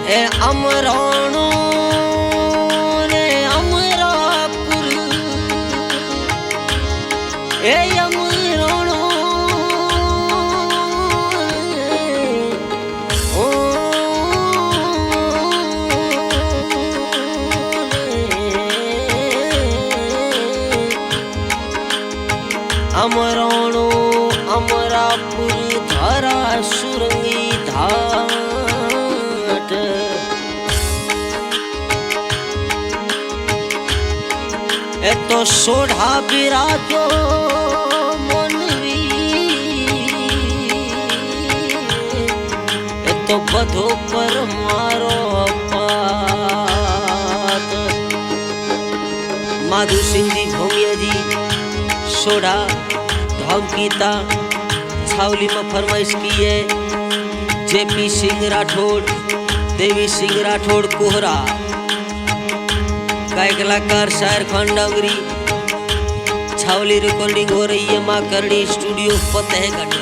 એ અમરાણો ને અમરાપુર એ અમરાણો અમરાણો અમરાપુર ધારા સુરંગી ઘાટ એ તો સોઢા બિરાજો મોનવી એ તો બધો પર મારો પાત માધુસિંહજી ભોમિયાજી सोडा धमकीता छावली में फरमाइश की है जेपी सिंह राठौड़ देवी सिंह राठौड़ कोहरा गायक कलाकार शायर खान डांगरी छावली रिकॉर्डिंग हो रही है माँ करणी स्टूडियो फतेहगढ़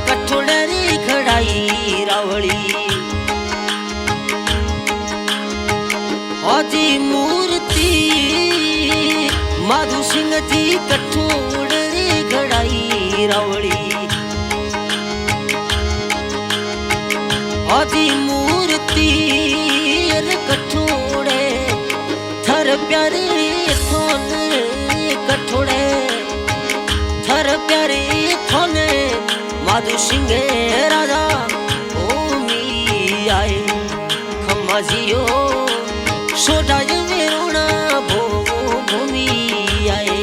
कठोड़री खड़ाई रावड़ी औजी मूर्ति माधु सिंह जी कठोड़री खड़ाई रावड़ी औजी मूर्ति कठोड़े थर प्यारे थोन कठोड़े थर प्यारे थोने माधु सिंह राजा भूमि आए खमाजियो सोडा मेरोना भूमि आए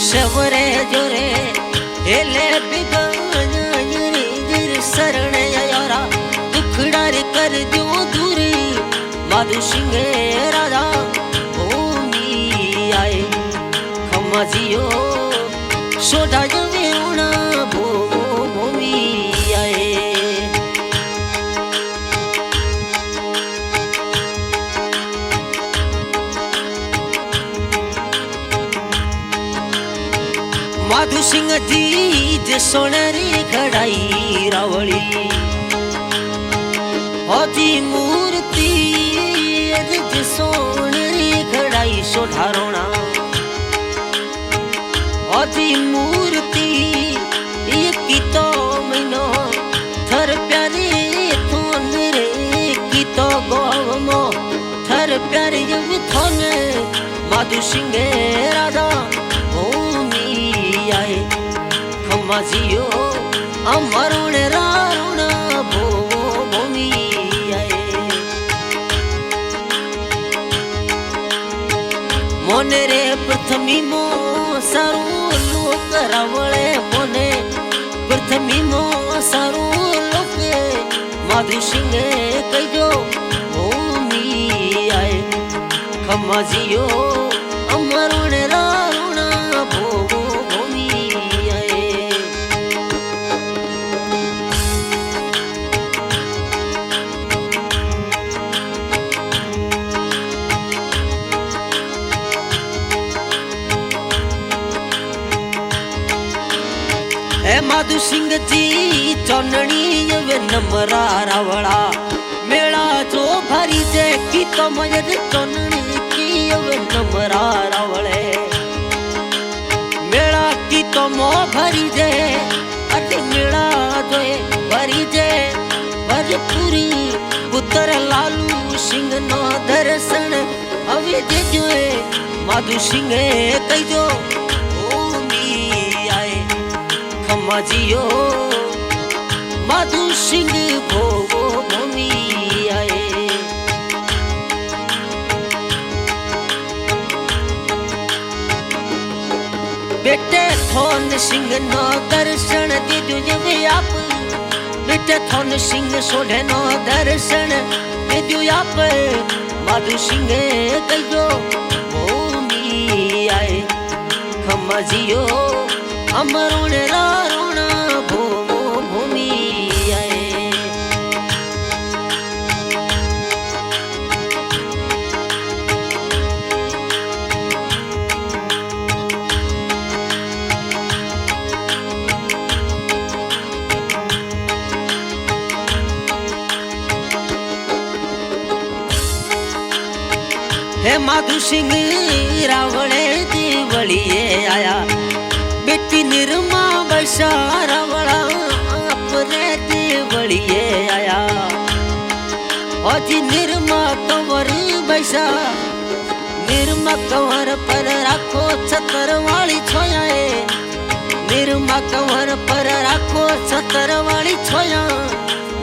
सवरे जोरे हेले बिगड़ शरण यारा दुखड़ार कर दो दूरी माधु सिंह राजा भूमि आए खमाजियो सोडा मेरोना भूमि आए माधु सिंह जी जे सोनेरी खड़ाई रावड़ी होती मूर्ति जे सोनेरी खड़ाई सोढ़ारोना होती मूर्ति ये की तो महीनो थर प्यारे थोन रे की तो गोमो थर प्यारे ये थोन माधु सिंह राजा भूमि आए खमाजियो अमरुण रारुण भूमि आए मोने रे प्रथमी मो सारू लोक रावळे मोने प्रथमी मो सारू लोक माधु सिंह कहो भूमि आए खमाजियो अमरुण रारुण भूमि आए ए माधु सिंह जी चौननी वे नमरा रावड़ा मेला जो भरी जे की तो मजद चौननी की वे नमरा रावड़े मेला की तो मो भरी जे अति मेला जो भरी जे भरपूरी पुत्र लालू सिंह नो दर्शन अवे जे जो माधु सिंह कहो भूमि आए खमाजियो माधु सिंह भूमि आए बेटे थोन सिंह नो दर्शन दीदू जब आप बेटे थोन सिंह सोढ़े नो दर्शन दीदू आप माधु सिंह कहो भूमि आए खमाजियो अमरुण रारुण भूमि आए हे माधु सिंह रावणे देवलिए आया बेटी निर्मा बसा रावड़ा अपने देवलिए आया अजी निर्मा कंवर बसा निर्मा कंवर पर राखो छतर वाली छोया निर्मा कंवर पर राखो छतर वाली छोया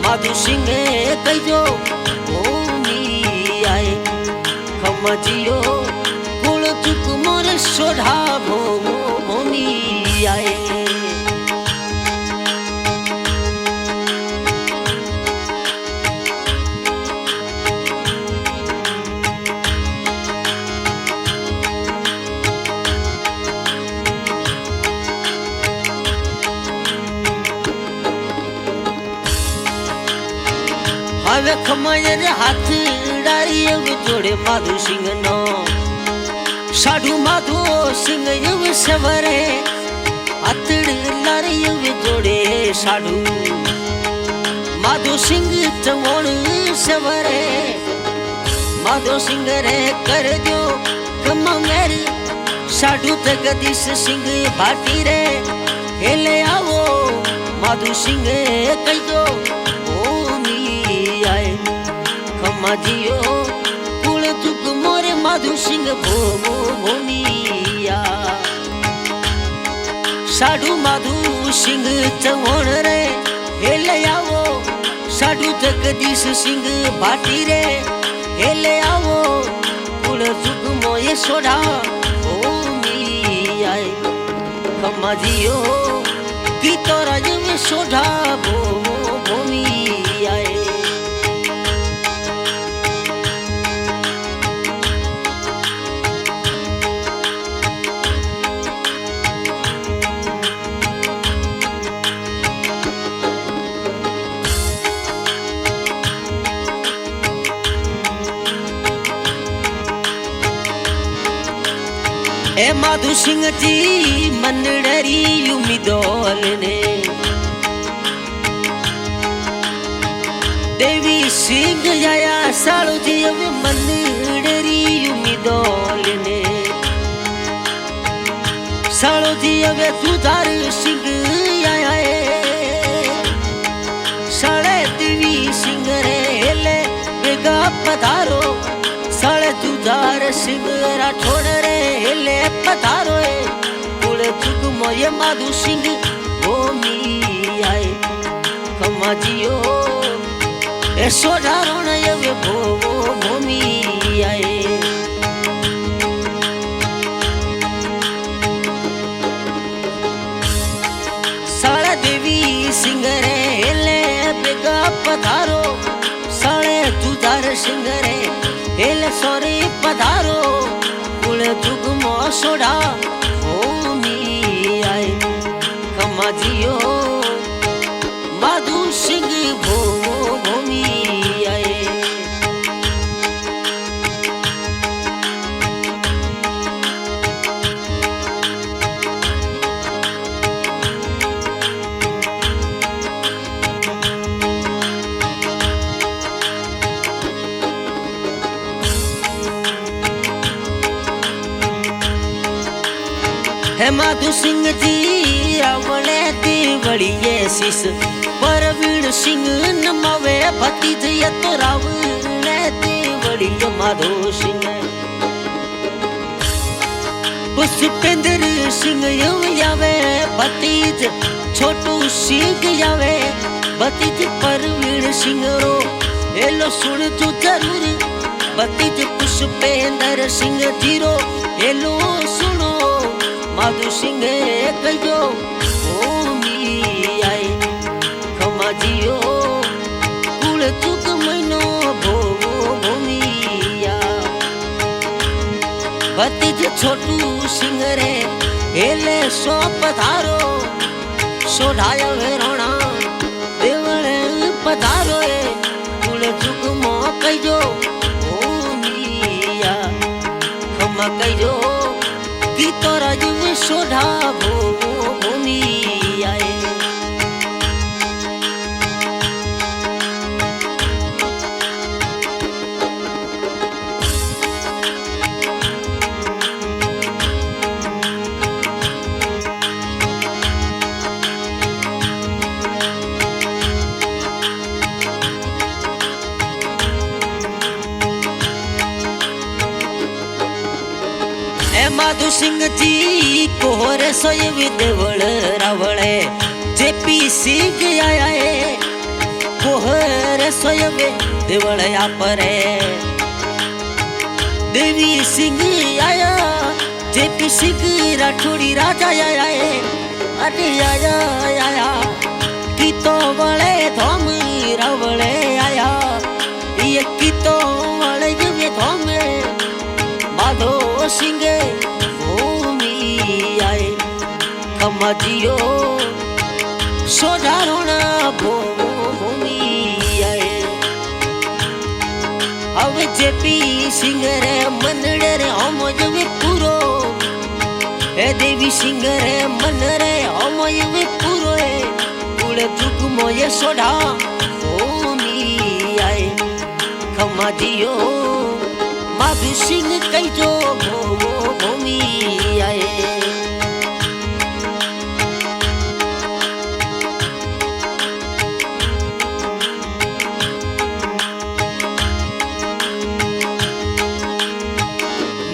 माधु सिंह कहो भूमि आए खमजियो कुल चुक मोर सोढ़ा भूमि आए हवे खमायर हाथ डारी जोड़े माधु सिंह नो साधु माधु सिंह युव सवरे अतड़ लारी युव जोड़े साधु माधु सिंह चमोण सवरे माधु सिंह रे कर दो कमा मेरी साधु जगदीश सिंह भाटी रे हेले आवो माधु सिंह कह दो आए खमाजियो कुल चुक मोरे माधु सिंह भूमिया साधु माधु सिंह चौहान रे हेले आवो साधु जगदीश सिंह भाटी रे हेले आवो कुल चुक मोये सोढ़ा भूमि आए खमाजियो गीतो राज में सोढ़ा भूमि आए ए माधु सिंह जी मनडरी उम्मीदोल ने देवी सिंह आया साड़ो जी अब मनडरी उम्मीदोल ने साड़ो जी अब जुदार सिंह आया साड़े देवी सिंह रे हेले बेगा पधारो साड़े जुदार सिंह राठौड़ रे हेले पधारो कुल चुक मोये माधु सिंह भूमि आए खमाजियो ए सोढ़ारो न भूमि आए साड़ा देवी सिंह रे हेले बेगा पधारो साड़े जुदार सिंह रे हेले सोरे पधारो कुल जुग मो सोढ़ा भूमि आए खमाजियो माधु सिंह भूमि आए है माधु सिंह जी रावणे देवलिए शीस परवीण सिंह नमावे भतीज तो रावणे देवलिए माधु सिंह पुष्पेंद्र सिंह यावे भतीज छोटू सिंह यावे भतीज परवीण सिंह रो हेलो सुन तू जरूर भतीज पुष्पेंद्र सिंह जीरो हेलो सुनो माधु सिंह कहो भूमि आए खमाजियो कुल चुक महीनो भूमि भतीज छोटू सिंह रे हेले सो पधारो सोढ़ायो रोना देवले पधारो कुल चुक मो कहो भूमि खमा कहो गीतो राज में सोढ़ा भूमि आए माधु सिंह जी कोहरे सोए देवल रावले जेपी सिंह आया है कोहरे सोए देवल या परे देवी सिंह आया जेपी सिंह राठौड़ी राजा आया है अरे आया आया कितो वाले धोम रावले आया ये कितो वाले ये धोम माधो सिंह भूमि आए खमाजियो सोधारोना भूमि आए अब जेपी सिंह रे मनड़े रे हम जवे पूरो ए देवी सिंह रे मन रे हम जवे पूरो है उड़े जुग मोये सोधा भूमि आए खमाजियो माधु सिंह कई जो भूमि आए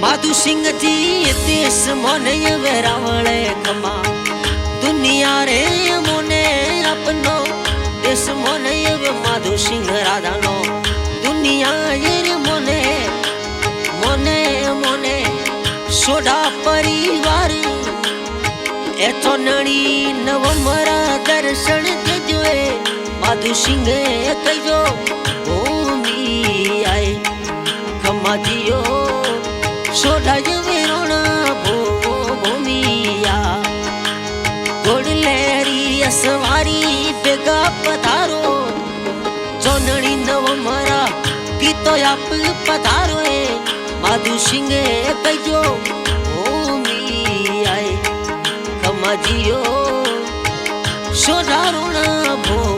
माधु सिंह जी देश मोने वेरावले खमा दुनिया रे मोने अपनो देश मोने माधु सिंह राधानो दुनिया ये मोने मोने मोने सोडा परिवार ए चोनड़ी नवमरा दर्शन देजोए माधु सिंह कहो भूमि आए खमाजियो सोडा जवेरोना भूमिया गोड़ लहरी असवारी बेगा पधारो चोनड़ी नवमरा गीतो आप पधारो माधु सिंह कहो भूमि आए खमाजियो सोडारोना भूमि